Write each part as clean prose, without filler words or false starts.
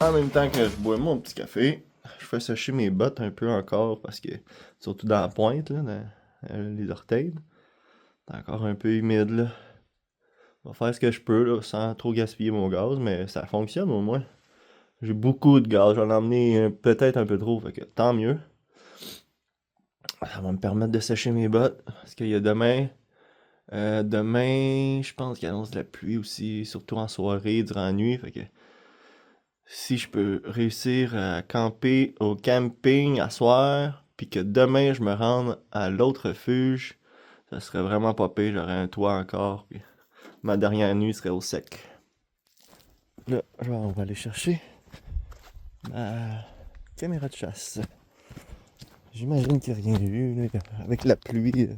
En même temps que je bois mon petit café, je fais sécher mes bottes un peu encore parce que, surtout dans la pointe, là, dans les orteils, c'est encore un peu humide là. Je vais faire ce que je peux là, sans trop gaspiller mon gaz, mais ça fonctionne au moins. J'ai beaucoup de gaz, j'en ai emmené peut-être un peu trop, fait que tant mieux. Ça va me permettre de sécher mes bottes parce qu'il y a demain. Demain, je pense qu'il annonce de la pluie aussi, surtout en soirée, durant la nuit, fait que si je peux réussir à camper au camping à soir, puis que demain je me rende à l'autre refuge, ça serait vraiment pas pire, j'aurais un toit encore, puis ma dernière nuit serait au sec. Là, genre, on va aller chercher ma caméra de chasse. J'imagine qu'il n'y a rien eu, là, avec la pluie.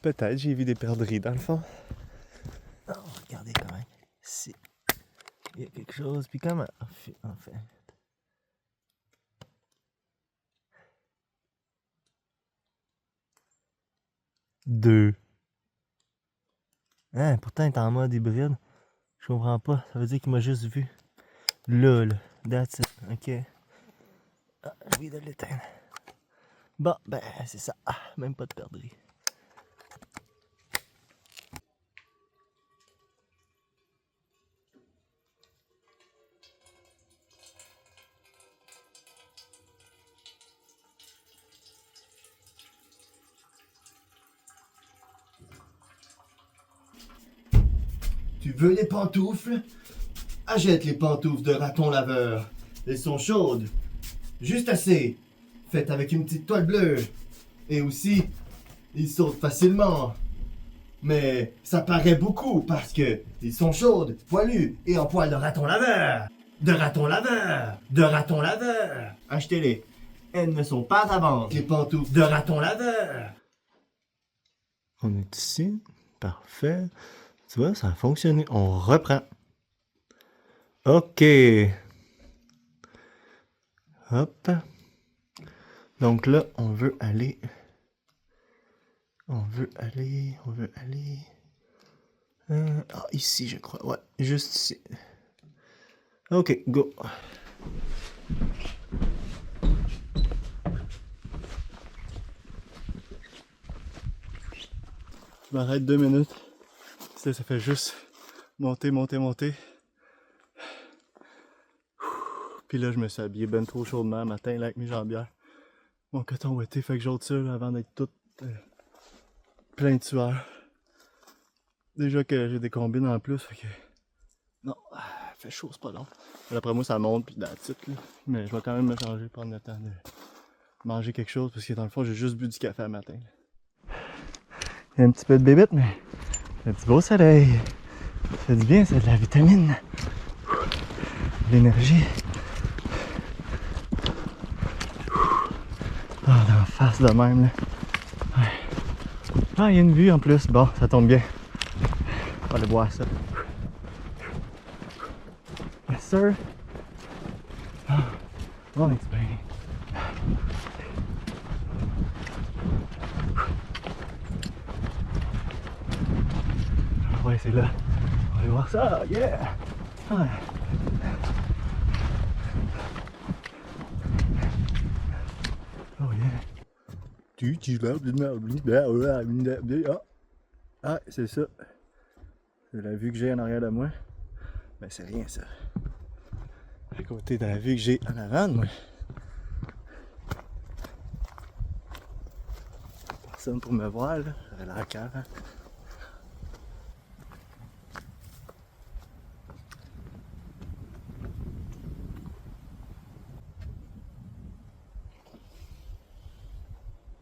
Peut-être, j'ai vu des perdrix dans le fond. Oh, regardez quand même. Si. Il y a quelque chose, puis comme en fait. Deux. Hein, pourtant il est en mode hybride. Je comprends pas. Ça veut dire qu'il m'a juste vu. Là. That's it. Ok. Ah, j'ai oublié de l'éteindre. Bon, ben, c'est ça. Ah, même pas de perdrix. Tu veux des pantoufles? Achète les pantoufles de raton laveur. Elles sont chaudes. Juste assez. Faites avec une petite toile bleue. Et aussi, ils sautent facilement. Mais ça paraît beaucoup parce que ils sont chaudes, poilues et en poil de raton laveur. De raton laveur. De raton laveur. Achetez-les. Elles ne sont pas à vendre. Les pantoufles de raton laveur. On est ici. Parfait. Tu vois, ça a fonctionné. On reprend. Ok. Hop. Donc là, on veut aller. Ici, je crois. Ouais, juste ici. Ok, go. Je m'arrête 2 minutes. Ça fait juste monter. Puis là, je me suis habillé ben trop chaudement matin là, avec mes jambières. Mon coton ouaté fait que j'ôte ça là, avant d'être tout plein de sueur. Déjà que j'ai des combines en plus, fait que... Non, fait chaud, c'est pas long. D'après moi, ça monte puis that's it, là. Mais je vais quand même me changer, prendre le temps de manger quelque chose parce que dans le fond, j'ai juste bu du café le matin. Il y a un petit peu de bébête, mais un petit beau soleil. Ça fait du bien, c'est de la vitamine. De l'énergie. Ah, d'en face de même, là. Ouais. Ah, il y a une vue en plus. Bon, ça tombe bien. On va aller voir ça. Yes, sir. Ah, on explain. Ouais, c'est là. On va aller voir ça. Yeah! Ouais. Oh yeah. Ah, c'est ça. C'est la vue que j'ai en arrière de moi. Ben, c'est rien ça. À côté de la vue que j'ai en avant de moi. Personne pour me voir là. J'aurais l'air cœur, hein.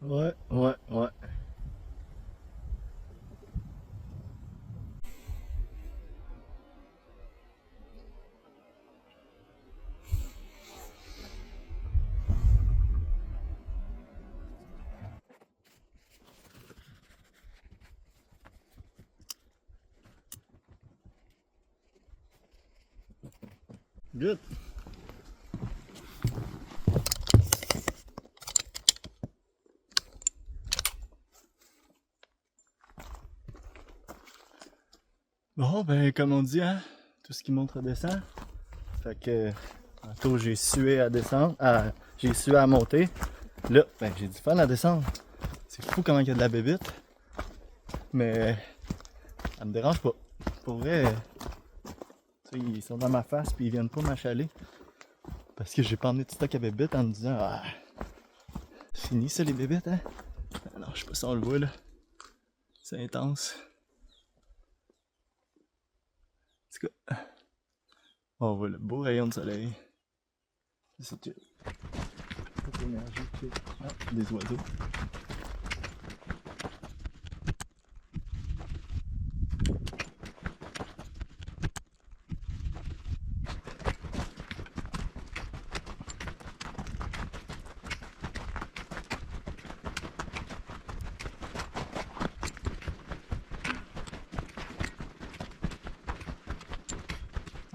Ouais. Good. Bon, ben, comme on dit, hein, tout ce qui monte redescend. Fait que, tantôt, j'ai sué à descendre, j'ai sué à monter. Là, ben, j'ai du fun à descendre. C'est fou comment il y a de la bébite. Mais, ça me dérange pas. Pour vrai, tu sais, ils sont dans ma face puis ils viennent pas m'achaler. Parce que j'ai pas emmené de stock à bébite en me disant, ah, c'est fini ça les bébites, hein? Alors, je sais pas si on le voit là. C'est intense. En tout cas, on voit le beau rayon de soleil. C'est ça, tu sais. L'énergie, ah, des oiseaux.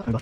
Ah, bah.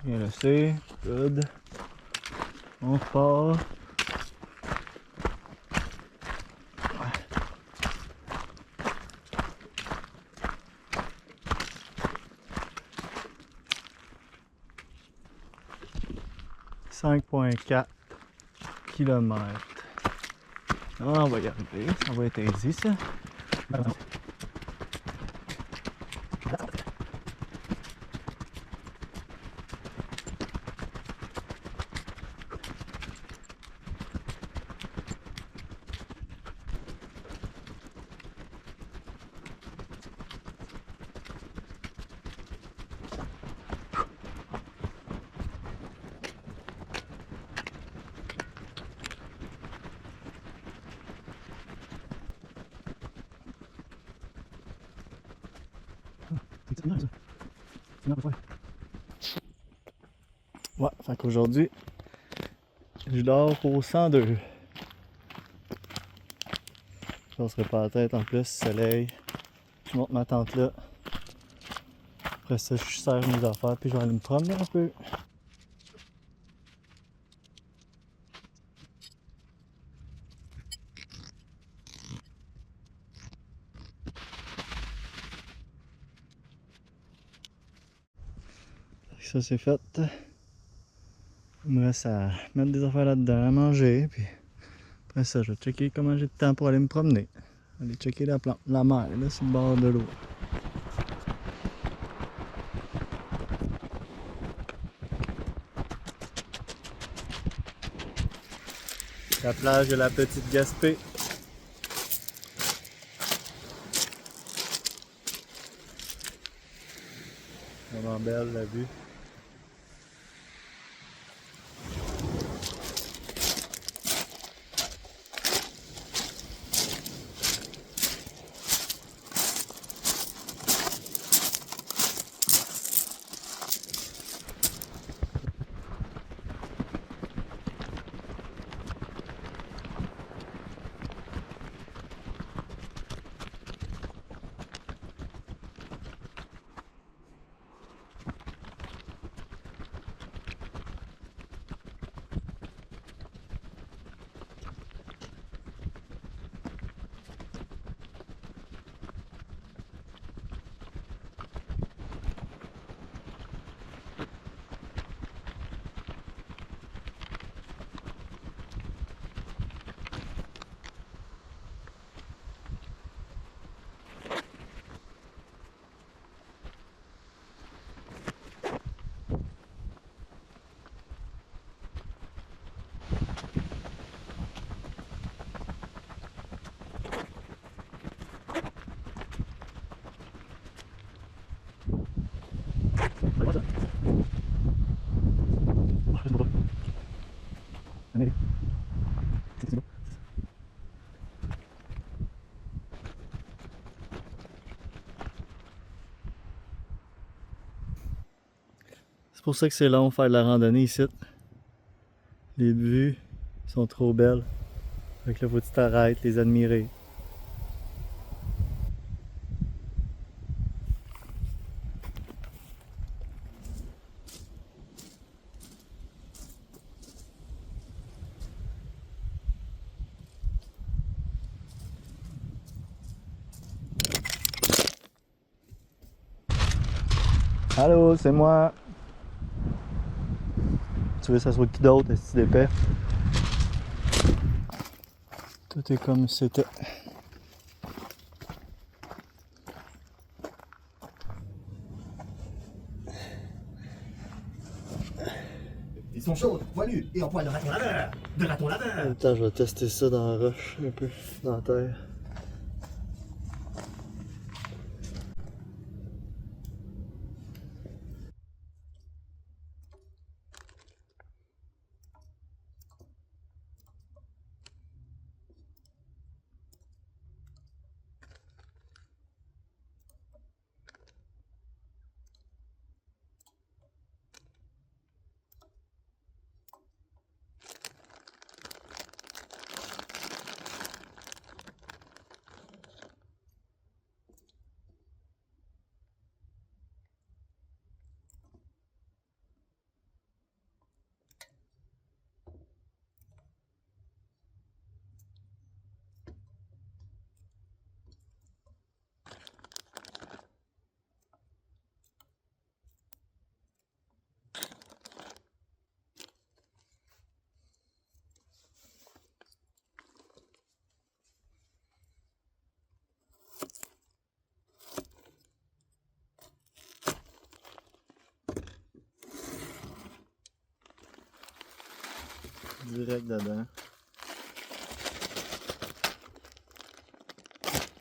bien laissé, good. On repart. « 5,4 km. On va y arriver, ça va être easy ça. Ouais, fait qu'aujourd'hui, je dors au 102. Je ne serait pas la tête en plus, soleil. Je monte ma tente là. Après ça, je serre mes affaires puis je vais aller me promener un peu. Ça c'est fait. Il me reste à mettre des affaires là-dedans, à manger, puis après ça, je vais checker comment j'ai de temps pour aller me promener. Aller checker la plante, la mer, là, sur le bord de l'eau. La plage de la Petite Gaspé. Vraiment belle la vue. C'est pour ça que c'est long de faire de la randonnée ici. Les vues sont trop belles. Fait que là, faut que tu t'arrêtes, les admirer. Allô, c'est moi. Tu veux que ça soit qui d'autre, est-ce que tu d'épais? Tout est comme c'était. Ils sont chaudes, poilus et en poil de raton laveur. De raton laveur. Attends, je vais tester ça dans la roche, un peu, dans la terre. Direct dedans.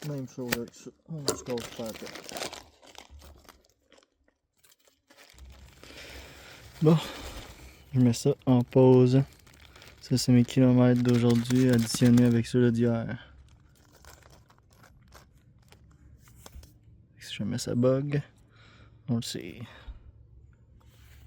Même chose avec ça. On se casse pas la tête. Bon, je mets ça en pause. Ça, c'est mes kilomètres d'aujourd'hui additionnés avec ceux d'hier. Si jamais ça bug, on le sait.